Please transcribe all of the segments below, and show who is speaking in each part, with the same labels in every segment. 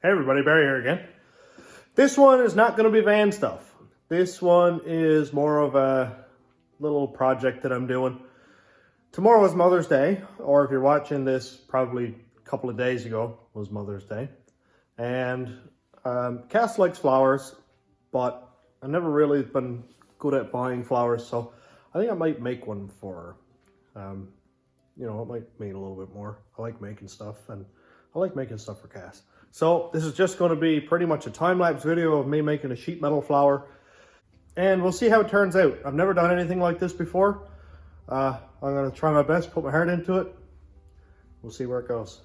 Speaker 1: Hey everybody, Barry here again. This one is not going to be van stuff. This one is more of a little project that I'm doing. Tomorrow is Mother's Day, or if you're watching this, probably a couple of days ago was Mother's Day. And Cass likes flowers, but I've never really been good at buying flowers, so I think I might make one for her. You know, I might make it a little bit more. I like making stuff, and I like making stuff for Cass. So this is just going to be pretty much a time-lapse video of me making a sheet metal flower, and we'll see how it turns out. I've never done anything like this before. I'm going to try my best, put my heart into it. We'll see where it goes.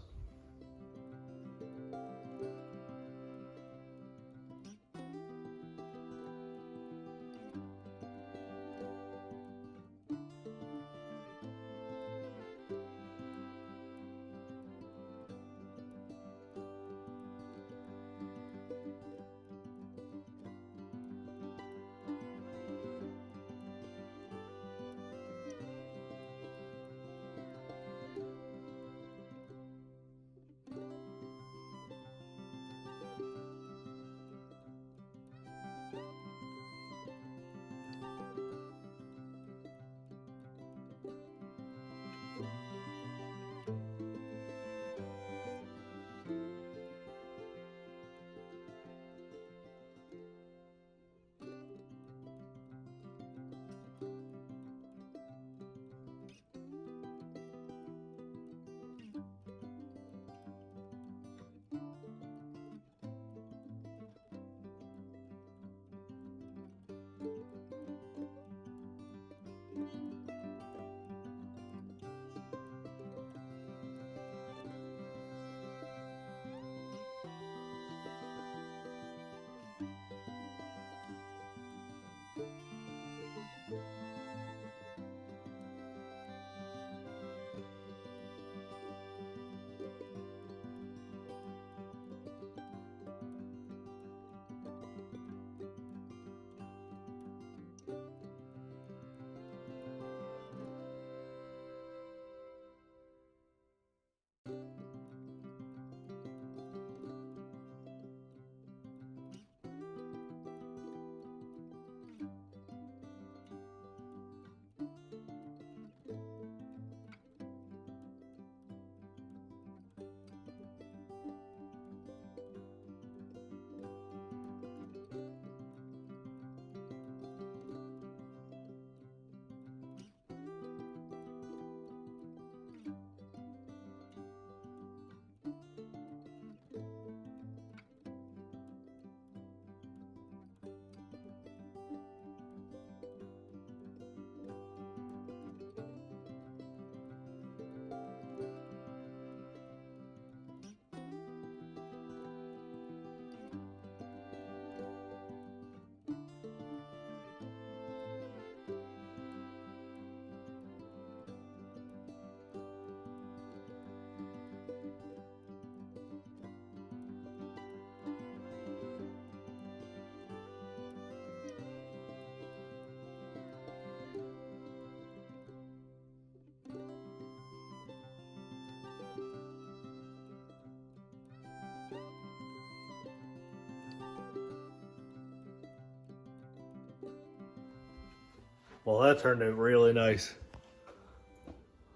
Speaker 1: Well, that turned out really nice.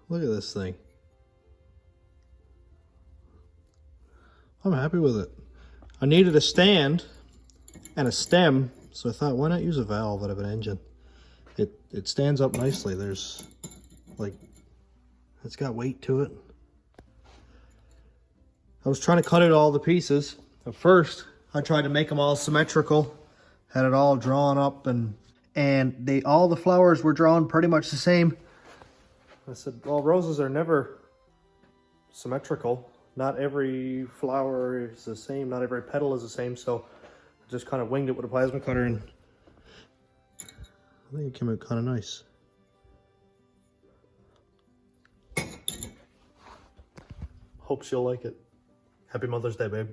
Speaker 1: Look at this thing. I'm happy with it. I needed a stand and a stem, so I thought, why not use a valve out of an engine? It stands up nicely. There's, like, it's got weight to it. I was trying to cut it all to pieces. At first, I tried to make them all symmetrical. Had it all drawn up, and all the flowers were drawn pretty much the same. I said, well, roses are never symmetrical. Not every flower is the same, not every petal is the same, so I just kind of winged it with a plasma cutter, and I think it came out kind of nice. Hope she'll like it. Happy Mother's Day, babe.